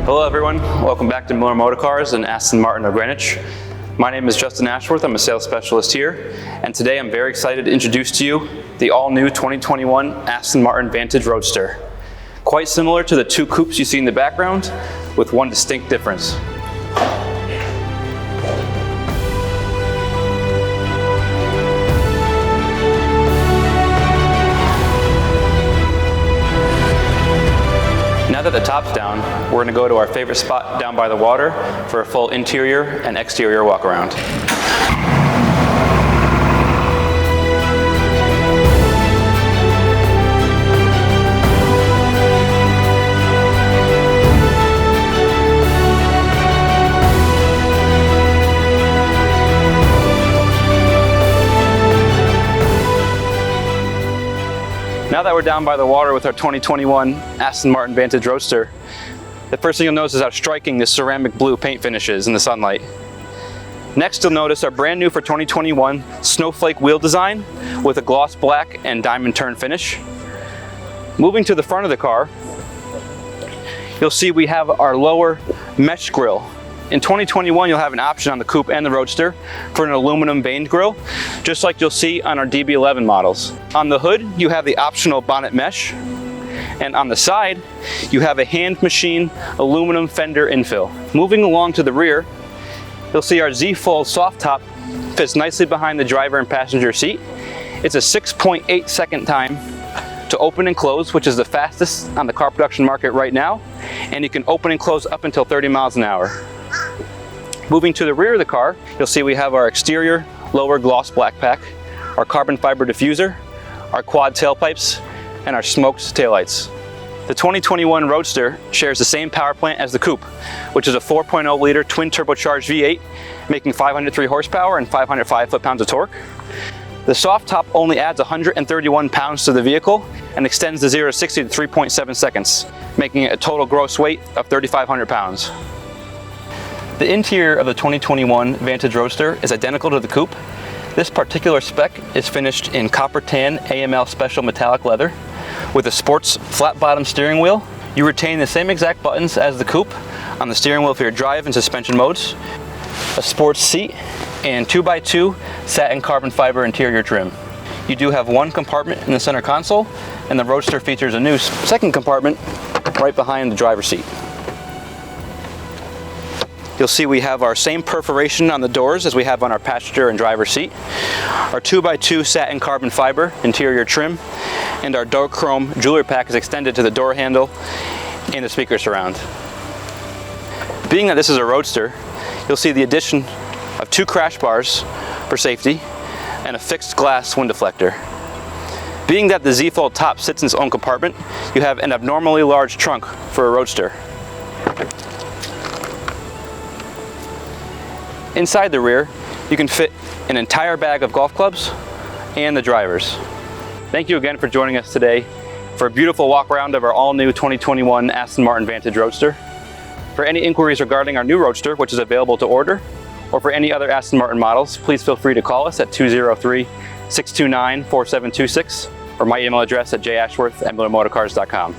Hello everyone, welcome back to Miller Motorcars in Aston Martin of Greenwich. My name is Justin Ashworth, I'm a sales specialist here, and today I'm very excited to introduce to you the all-new 2021 Aston Martin Vantage Roadster. Quite similar to the two coupes you see in the background, with one distinct difference. Now that the top's down, we're going to go to our favorite spot down by the water for a full interior and exterior walk around. Now that we're down by the water with our 2021 Aston Martin Vantage Roadster, the first thing you'll notice is how striking this ceramic blue paint finish is in the sunlight. Next, you'll notice our brand new for 2021 snowflake wheel design with a gloss black and diamond turn finish. Moving to the front of the car, you'll see we have our lower mesh grille. In 2021, you'll have an option on the coupe and the Roadster for an aluminum veined grille, just like you'll see on our DB11 models. On the hood, you have the optional bonnet mesh, and on the side, you have a hand machine aluminum fender infill. Moving along to the rear, you'll see our Z-Fold soft top fits nicely behind the driver and passenger seat. It's a 6.8 second time to open and close, which is the fastest on the car production market right now, and you can open and close up until 30 miles an hour. Moving to the rear of the car, you'll see we have our exterior lower gloss black pack, our carbon fiber diffuser, our quad tailpipes, and our smoked taillights. The 2021 Roadster shares the same power plant as the coupe, which is a 4.0 liter twin turbocharged V8, making 503 horsepower and 505 foot-pounds of torque. The soft top only adds 131 pounds to the vehicle and extends the 0 to 60 to 3.7 seconds, making it a total gross weight of 3,500 pounds. The interior of the 2021 Vantage Roadster is identical to the coupe. This particular spec is finished in copper tan AML special metallic leather with a sports flat bottom steering wheel. You retain the same exact buttons as the coupe on the steering wheel for your drive and suspension modes, a sports seat, and 2x2 satin carbon fiber interior trim. You do have one compartment in the center console, and the Roadster features a new second compartment right behind the driver's seat. You'll see we have our same perforation on the doors as we have on our passenger and driver's seat, our 2x2 satin carbon fiber interior trim, and our dark chrome jewelry pack is extended to the door handle and the speaker surround. Being that this is a Roadster, you'll see the addition of 2 crash bars for safety and a fixed glass wind deflector. Being that the Z-Fold top sits in its own compartment, you have an abnormally large trunk for a Roadster. Inside the rear, you can fit an entire bag of golf clubs and the drivers. Thank you again for joining us today for a beautiful walk around of our all-new 2021 Aston Martin Vantage Roadster. For any inquiries regarding our new Roadster, which is available to order, or for any other Aston Martin models, please feel free to call us at 203-629-4726 or my email address at jashworth@millermotorcars.com.